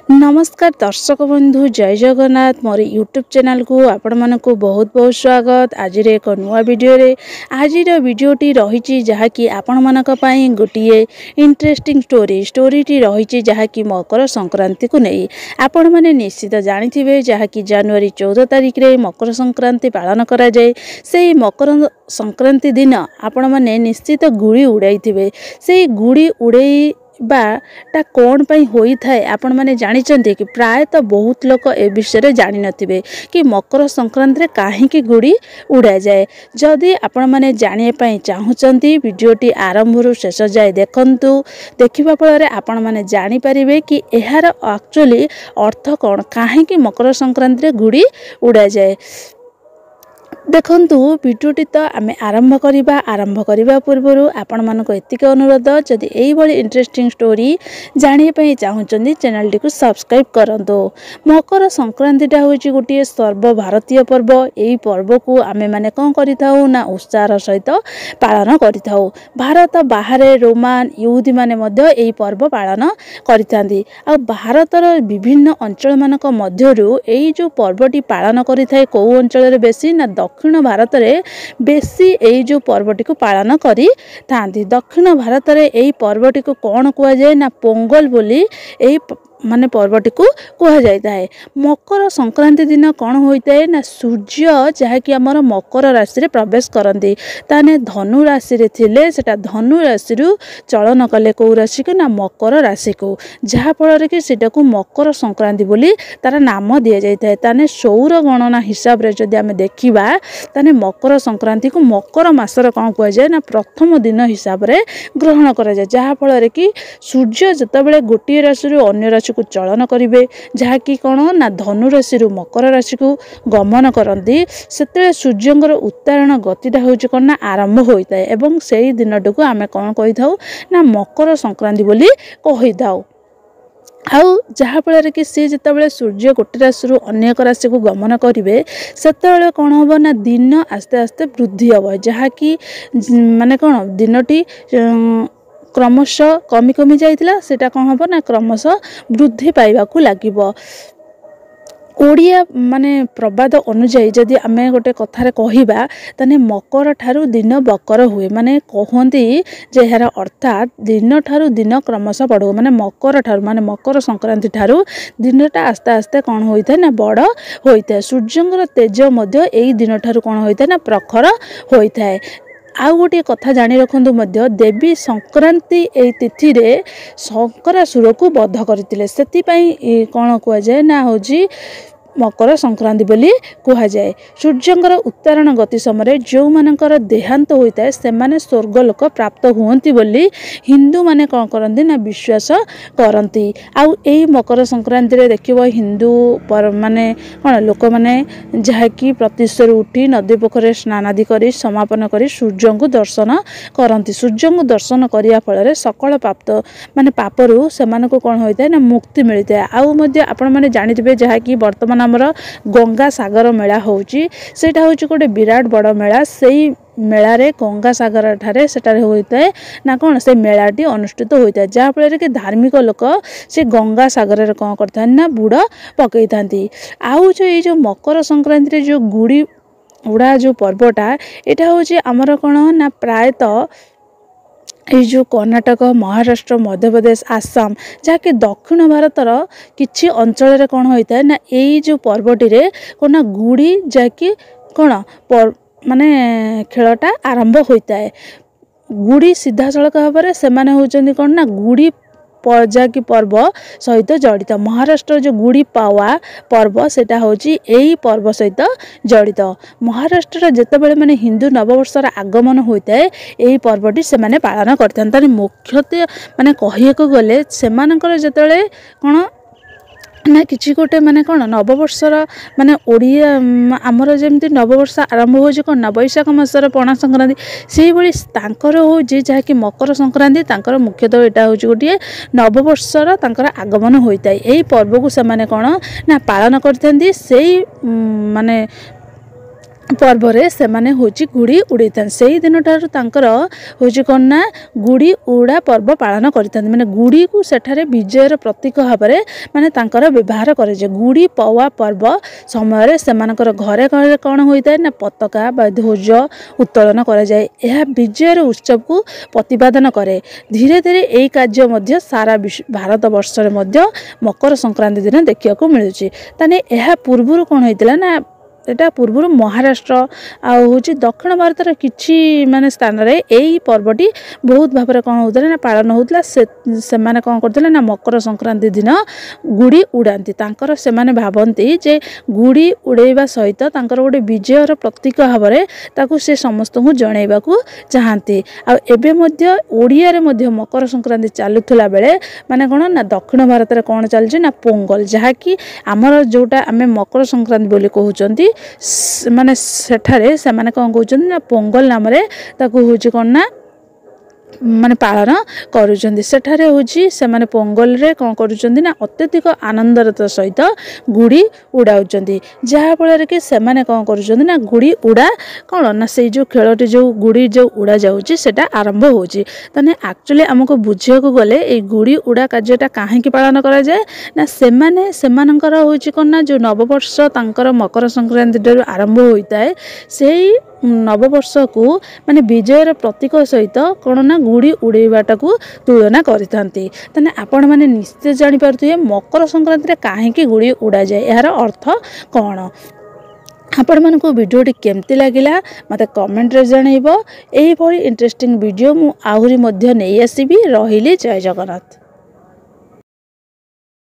नमस्कार दर्शक बंधु जय जगन्नाथ मोर यूट्यूब चैनल को आपण मानक बहुत बहुत स्वागत। आज एक नुआ वीडियो रे आज वीडियोटी रही जहाँकि आपण मानक पई गोटे इंटरेस्टिंग स्टोरीटी रही जहाँकि मकर संक्रांति को नहीं आपण माने निश्चित जानिथिबे जहाँकि जनवरी 14 तारिख रे मकर संक्रांति पालन करा जाए। से मकर संक्रांति दिन आपण माने निश्चित गुड़ी उड़ाइथिबे। से गुड़ी उड़ाई बाटा कौन पाई होई थाए आपण माने जानिचंती कि प्रायतः बहुत लोग ए विषय जानि नथिबे कि मकर संक्रांति रे काहेकि गुड़ी उड़ा जाए। जदि आपण माने जानिए पाई चाहुचंती वीडियोटी आरंभ रु शेष जाए देखंतु। देखिबा फल आपण माने जानि परिबे कि एहार एक्चुअली अर्थ कौन काहेकि मकर संक्रांति रे गुड़ी उड़ा जाए। देखंतु वीडियोटी तो आम आरंभ करने पूर्व आपण मानक एतिक अनुरोध जदि यही भाई इंटरेस्टिंग स्टोरी जानिए चाहूँगी चैनल टी को सब्सक्राइब करंतु। मकर संक्रांतिटा हूँ गोटे सर्वभारतीय पर्व। यही पर्व को आमे माने कौन करिथाउ ना उत्साह सहित पालन करिथाउ। भारत बाहर रोमान यहूदी माने मध्य यही पर्व पालन करिथांती। आ भारतर विभिन्न अंचल मानक मध्यरु यही जो पर्वटी पालन करिथाए को अंचल रे बेसी ना दक्षिण भारत में बेसी यही जो पर्वटी को पालन करी थांती। दक्षिण भारत में यही पर्वटी को कौन कुआ जाए ना पोंगल बोली यही माने पर्वटी को कह जाता है। मकर संक्रांति दिन कौन होता है ना सूर्य जहाँकि आमर मकर राशि रे प्रवेश करती ताने धनु राशि रे थिले सेटा धनु राशि रु चलन कले कौ राशि को ना मकर राशि को जहाँ फल कि सेटा को मकर संक्रांति बोली तार नाम दि जाए। ताने सौर गणना हिसाब रे जदि आमे देखिबा ताने मकर संक्रांति को मकर मासर कौन कह जाए ना प्रथम दिन हिसाब रे ग्रहण करा जाए। जहाँ फल कि सूर्य जतबेले गोटे राशि रु अन्य राशि को चलन करिवे जहाँकि कौन ना धनु राशि रु मकर राशि को गमन करती से सूर्यंकर उत्तारण गतिटा हूँ कौन ना आरंभ होता है एवं से दिन को आम कौन कही था ना मकर संक्रांति बोली कही था। आउ जहाँफल कि सी जिते सूर्य गोटे राशि अन्य एक राशि को गमन करेंगे से कौन हम ना दिन आस्ते आस्ते वृद्धि हम जहाँकि माने कौन दिनटी क्रमशः कमी कमी जाइतिला सेटा कौन हम ना क्रमशः वृद्धि पाइबाकू लागिबो। ओडिया माने प्रबाद अनुजाई जदि आमे गोटे कथारे कहिबा तने मकर ठारू दिन बकर हुए माने कहंती जे यार अर्थात दिन ठारू दिन क्रमशः बढ़ो माने मकर ठारू माने मकर संक्रांति ठारू दिनटा आस्ते आस्ते कौन होइथा ना बड़ होइथा। सूर्यंकर तेज मध्य एई दिन ठारू कौन होइथा ना प्रखर होइथा। आउ गोटे कथा जानी रखंतु मध्य देवी संक्रांति ए तिथि रे शंकरासुर को वध करथिले सेति पई कोन कुआ जाय ना होजी मकर संक्रांति बोली कह जाए। सूर्यंकर उत्तारण गति समय जो मानकर देहांत होता है से माने स्वर्गलोक प्राप्त हुंती बोली हिंदू माने कौन करती ना विश्वास करती। आउ एही मकर संक्रांति रे देखिबो हिंदू पर माने कौन लोक माने जहाँकि प्रतिशोर उठी नदी पोखर स्नान आदि करी समापन करी सूर्य को दर्शन करती। सूर्य को दर्शन करिया फल सकल प्राप्त माने पापरू से कौन होता है ना मुक्ति मिलता है। आउ मध्य आपण माने जानिथिबे जहाँकि वर्तमान आमर गंगा सागर मेला होउची सेटा होउची गोटे विराट बड़ मेला। सेही मेला रे गंगा सागर ठारे सेटारे होता है ना कौन से मेलाटी अनुष्ठित होता है जहाँ फल कि धार्मिक लोक से गंगा सागर रे कौन करता ना बुड़ पकई थांती। आउ जो ये जो मकर संक्रांति रे जो गुड़ी उड़ा जो पर्वटा एटा होउची आमर कौन ना प्रायतः ये जो कर्नाटक महाराष्ट्र मध्य प्रदेश आसाम जहाँकि दक्षिण भारतर किछि अंचल कौन होता है ना यही जो पर्वटी रे कौन ना गुड़ी जहाँकि कौन माने खेलटा आरंभ होता है। गुड़ी सीधा सड़क भाव से माने होचंदी कौन ना गुड़ी जहाँकि पर्व सहित जड़ित महाराष्ट्र जो गुड़ी पावा पर्व सेटा होची यही पर्व सहित जड़ित। महाराष्ट्र जितेबाला माने हिंदू नववर्षर आगमन होता है यही पर्वटी से माने पालन करते मुख्यतः माने कहिएको गले सेमानकर जितेबाला कौन ना किछि गोटे माने कौन नववर्षर माने ओडिया आमर जमती नववर्ष आरंभ हो कौन ना बैशाख मासर पणा संक्रांति से भाई तांकर हो जहाँकि मकर संक्रांति तांकर मुख्यतः यहाँ हूँ गोटे नववर्षर तांकर आगमन होता है। यही पर्व को से माने कौन ना पालन करते माने पर्वरे सेमाने होची गुड़ी उड़े से ही दिन ठार तांकर होची कौन ना गुड़ी उड़ा पर्व पालन करते माने गुड़ी को सेठारे विजयर प्रतीक भाव में माने तांकर व्यवहार करे गुड़ी पवा पर्व समय सेमानकर घरे घरे कौन होता है ना पताका बा ध्वज उत्तोलन करे जाए यह विजयर उत्सव को प्रतिपादन करे धीरे धीरे यही कार्य मध्य सारा भारत वर्ष रे मध्य मकर संक्रांति दिन देखा मिलूँ ताने यह पूर्व कौन होता ना एटा पूर्व महाराष्ट्र आउ दक्षिण भारत किछि माने स्थान रे एई पर्वटी बहुत भाव में कौन होता ना पालन होता से माने कौन करते ना मकर संक्रांति दिन गुड़ी उड़ाती तांकर से माने भावती जे गुड़ी उड़ेबा सहित तांकर गोटे विजयर प्रतीक भाव में ताकू से समस्त को जनइबा को चाहती आबे मध्य ओडिया रे मध्य मकर संक्रांति चलुला बेले माने कौन ना दक्षिण भारत में कौन चलछि ना पोंगल जहाँकि आमर जोटा आमे मकर संक्रांति बोली कहउचंती माने सेठारे से माने कौन कहउचंती ना पोंगल नाम रे ताकू होछि कौन ना माने पालन करुचंती सेठारे होछि से माने पोंगल रे कौन करुचंती ना अत्यधिक आनंदर सहित गुड़ी उड़ाउचंती जहा फल कि से माने कौन करुचंती ना गुड़ी उड़ा कौन ना से जो खेलटी जो गुड़ी जो उड़ा जाउची सेटा आरंभ होची तने एक्चुअली हमको बुझिया को गले ए गुड़ी उड़ा कार्यटा काहे कि पालन करा जाए ना से माने सेमानकर होची कोन ना जो नववर्ष तांकर मकर संक्रांति आरंभ होता है सेही नववर्ष को माने विजयर प्रतीक सहित कौन ना गुड़ी उड़ेबाटा को तुलना करते आपण मैंने निश्चित जापर मकर संक्रांति कहीं गुड़ी उड़ा जाए यार अर्थ कौन आपण मानक वीडियोटी केमती लगिला मते कमेंट रे जनइबो एही भली इंटरेस्टिंग वीडियो मु आहुरी मध्य नहीं आसीबी रहिले जय जगन्नाथ।